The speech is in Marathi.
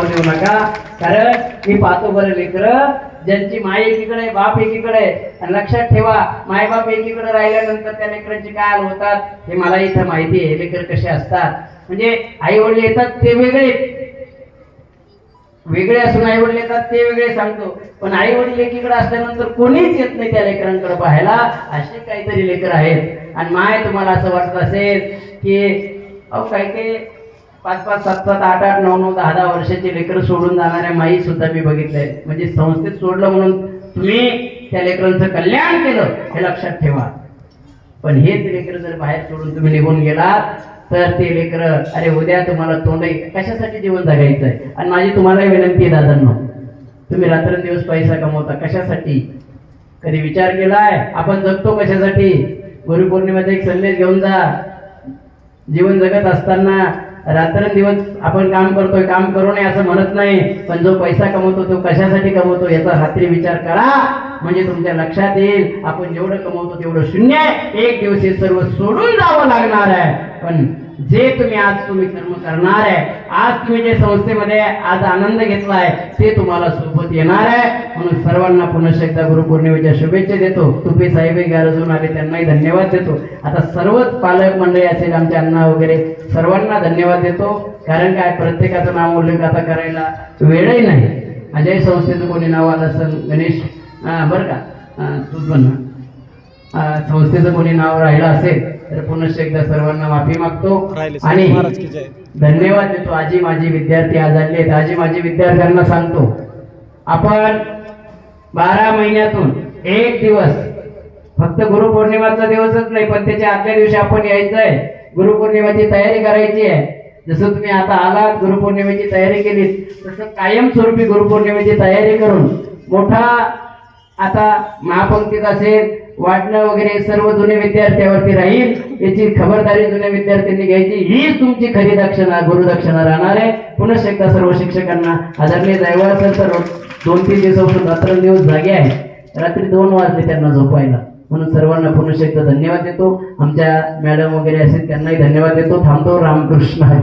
देऊ नका, कारण मी पाहतो बरं लेकर ज्यांची माय एकीकडे बाप एकीकडे, आणि लक्षात ठेवा मायबाप एकीकडे राहिल्यानंतर त्या लेकरांचे काय हाल होतात हे मला इथं माहिती आहे. लेकर कसे असतात म्हणजे आई वडील येतात ते वेगळे असून आई वडील येतात ते वेगळे सांगतो, पण आई वडील एकीकडे असल्यानंतर कोणीच येत नाही त्या लेकरांकडे पाहायला. असे काहीतरी लेकर आहेत. आणि माय तुम्हाला असं वाटत असेल की अहो काही 5-5, 7-7, 8-8, 9-9, 10-10 वर्षाची लेकरं सोडून जाणाऱ्या माई सुद्धा मी बघितलंय. म्हणजे संस्थेत सोडलं म्हणून तुम्ही त्या लेकरांचं कल्याण केलं हे लक्षात ठेवा. पण हेच लेकर जर बाहेर सोडून तुम्ही निघून गेलात तर ते लेकर अरे उद्या तुम्हाला तोंड कशासाठी जीवन जगायचं आहे. आणि माझी तुम्हाला विनंती आहे दादांनो, तुम्ही रात्रंदिवस पैसा कमवता कशासाठी? कधी विचार केलाय आपण जगतो कशासाठी? गुरुपौर्णिमेचा एक संदेश घेऊन जा. जीवन जगत असताना रात्रंदिवस आपण काम करतोय, काम करू नये असं म्हणत नाही, पण जो पैसा कमवतो तो कशासाठी कमवतो याचा रात्री विचार करा. म्हणजे तुमच्या लक्षात येईल आपण जेवढं कमवतो तेवढं शून्य आहे. एक दिवस हे सर्व सोडून जावं लागणार आहे. पण जे तुम्ही कर्म करणार आहे, आज तुम्ही जे संस्थेमध्ये आज आनंद घेतलाय ते तुम्हाला सोबत येणार आहे. म्हणून सर्वांना पुन्हा एकदा गुरुपौर्णिमेच्या शुभेच्छा देतो. तुपे साहेब गरजून आले त्यांनाही धन्यवाद देतो. आता सर्वच पालक मंडळी असेल आमच्या अण्णा वगैरे सर्वांना धन्यवाद देतो. कारण काय प्रत्येकाचं नाव उल्लेख आता करायला वेळही नाही. अजय संस्थेचं कोणी नाव आलं असेल गणेश बरं का तूच पण संस्थेचं कोणी नाव राहिलं असेल तर पुन्हा एकदा सर्वांना माफी मागतो आणि धन्यवाद देतो. आजी माझी विद्यार्थी आज आले आहेत. आजी माझी विद्यार्थ्यांना सांगतो आपण 12 महिन्यातून एक दिवस फक्त गुरुपौर्णिमाचा दिवसच नाही पण त्याच्या आदल्या दिवशी आपण यायचंय. गुरुपौर्णिमेची तयारी करायची आहे. जसं तुम्ही आता आलात गुरुपौर्णिमेची तयारी केली तसं कायमस्वरूपी गुरुपौर्णिमेची तयारी करून मोठा आता महापंक्तीत असेल वाटणं वगैरे सर्व जुने विद्यार्थ्यावरती राहील. याची खबरदारी जुन्या विद्यार्थ्यांनी घ्यायची. हीच तुमची खरी दक्षिणा गुरुदक्षिणा राहणार आहे. पुन्हा एकदा सर्व शिक्षकांना आदरणीय जायवा असेल तर 2-3 दिवसापासून रात्रंदिवस जागे आहे. रात्री 2 वाजले त्यांना झोपायला. म्हणून सर्वांना पुन्हा एकदा धन्यवाद देतो. आमच्या मॅडम वगैरे असेल त्यांनाही धन्यवाद देतो. थांबतो. रामकृष्ण.